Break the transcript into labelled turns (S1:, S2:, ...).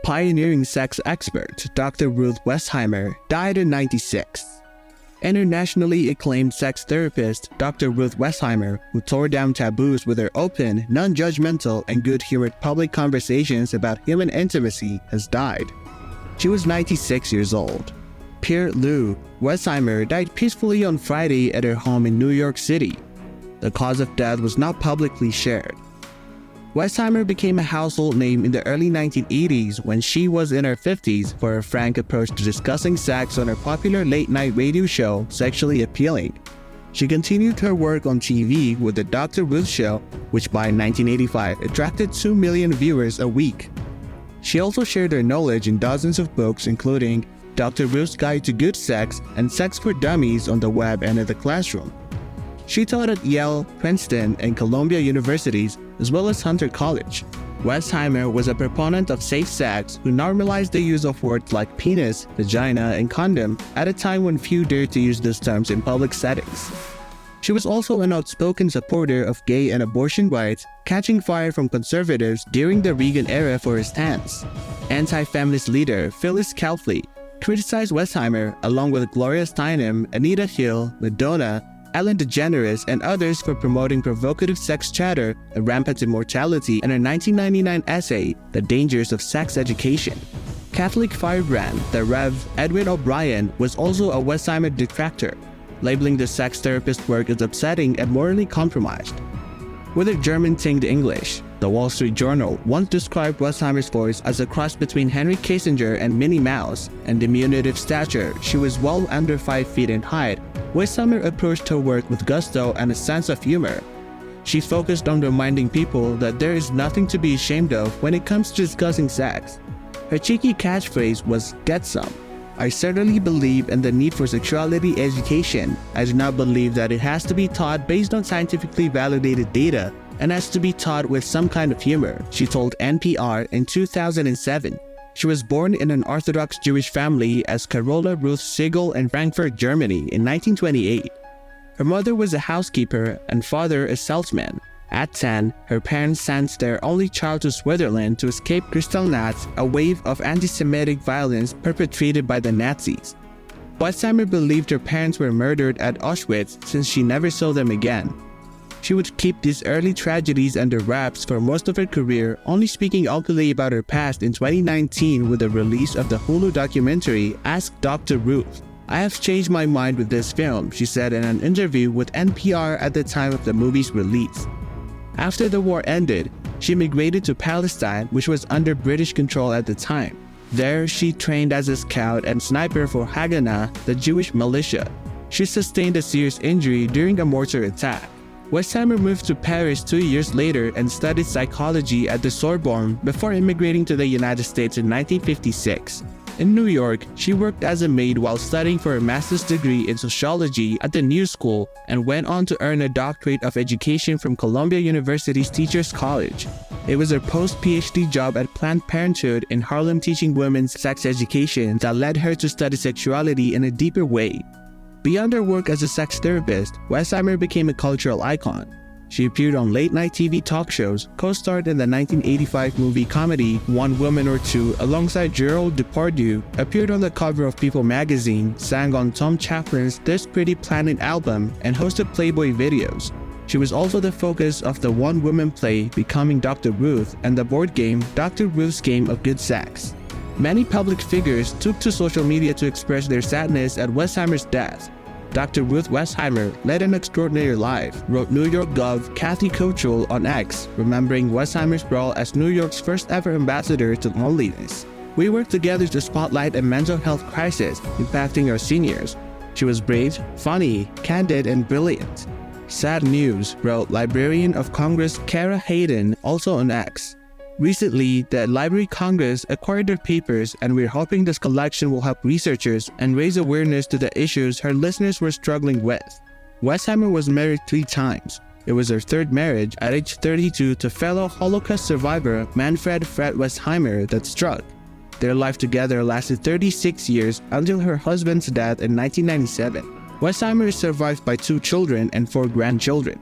S1: pioneering sex expert Dr. Ruth Westheimer died in 1996. Internationally acclaimed sex therapist Dr. Ruth Westheimer, who tore down taboos with her open, non-judgmental, and good-humored public conversations about human intimacy, has died. She was 96 years old. Pierre Lou Westheimer died peacefully on Friday at her home in New York City. The cause of death was not publicly shared. Westheimer became a household name in the early 1980s when she was in her 50s for her frank approach to discussing sex on her popular late-night radio show, Sexually Appealing. She continued her work on TV with The Dr. Ruth Show, which by 1985 attracted 2 million viewers a week. She also shared her knowledge in dozens of books including Dr. Ruth's Guide to Good Sex and Sex for Dummies on the Web and in the Classroom. She taught at Yale, Princeton, and Columbia Universities, as well as Hunter College. Westheimer was a proponent of safe sex who normalized the use of words like penis, vagina, and condom at a time when few dared to use those terms in public settings. She was also an outspoken supporter of gay and abortion rights, catching fire from conservatives during the Reagan era for her stance. Anti-feminist leader Phyllis Schlafly criticized Westheimer along with Gloria Steinem, Anita Hill, Madonna, Ellen DeGeneres, and others for promoting provocative sex chatter and rampant immortality in her 1999 essay, The Dangers of Sex Education. Catholic firebrand, the Rev. Edwin O'Brien, was also a Westheimer detractor, labeling the sex therapist work as upsetting and morally compromised. With her German-tinged English, the Wall Street Journal once described Westheimer's voice as a cross between Henry Kissinger and Minnie Mouse, and diminutive stature. She was well under 5 feet in height. Westheimer approached her work with gusto and a sense of humor. She focused on reminding people that there is nothing to be ashamed of when it comes to discussing sex. Her cheeky catchphrase was, "Get some." I certainly believe in the need for sexuality education. I do not believe that it has to be taught based on scientifically validated data and has to be taught with some kind of humor, she told NPR in 2007. She was born in an Orthodox Jewish family as Carola Ruth Siegel in Frankfurt, Germany in 1928. Her mother was a housekeeper and father a salesman. At 10, her parents sent their only child to Switzerland to escape Kristallnacht, a wave of anti-Semitic violence perpetrated by the Nazis. Westheimer believed her parents were murdered at Auschwitz since she never saw them again. She would keep these early tragedies under wraps for most of her career, only speaking openly about her past in 2019 with the release of the Hulu documentary Ask Dr. Ruth. I have changed my mind with this film, she said in an interview with NPR at the time of the movie's release. After the war ended, she migrated to Palestine, which was under British control at the time. There, she trained as a scout and sniper for Haganah, the Jewish militia. She sustained a serious injury during a mortar attack. Westheimer moved to Paris 2 years later and studied psychology at the Sorbonne before immigrating to the United States in 1956. In New York, she worked as a maid while studying for a master's degree in sociology at the New School and went on to earn a doctorate of education from Columbia University's Teachers College. It was her post-PhD job at Planned Parenthood in Harlem teaching women's sex education that led her to study sexuality in a deeper way. Beyond her work as a sex therapist, Westheimer became a cultural icon. She appeared on late-night TV talk shows, co-starred in the 1985 movie comedy One Woman or Two alongside Gerald Depardieu, appeared on the cover of People magazine, sang on Tom Chaplin's This Pretty Planet album, and hosted Playboy videos. She was also the focus of the one-woman play Becoming Dr. Ruth and the board game Dr. Ruth's Game of Good Sex. Many public figures took to social media to express their sadness at Westheimer's death. Dr. Ruth Westheimer led an extraordinary life, wrote New York Gov. Kathy Kochel on X, remembering Westheimer's role as New York's first ever ambassador to loneliness. We worked together to spotlight a mental health crisis impacting our seniors. She was brave, funny, candid, and brilliant. Sad news, wrote Librarian of Congress Kara Hayden, also on X. Recently, the Library of Congress acquired their papers, and we're hoping this collection will help researchers and raise awareness to the issues her listeners were struggling with. Westheimer was married 3 times. It was her 3rd marriage at age 32 to fellow Holocaust survivor Manfred Fred Westheimer that struck. Their life together lasted 36 years until her husband's death in 1997. Westheimer is survived by 2 children and 4 grandchildren.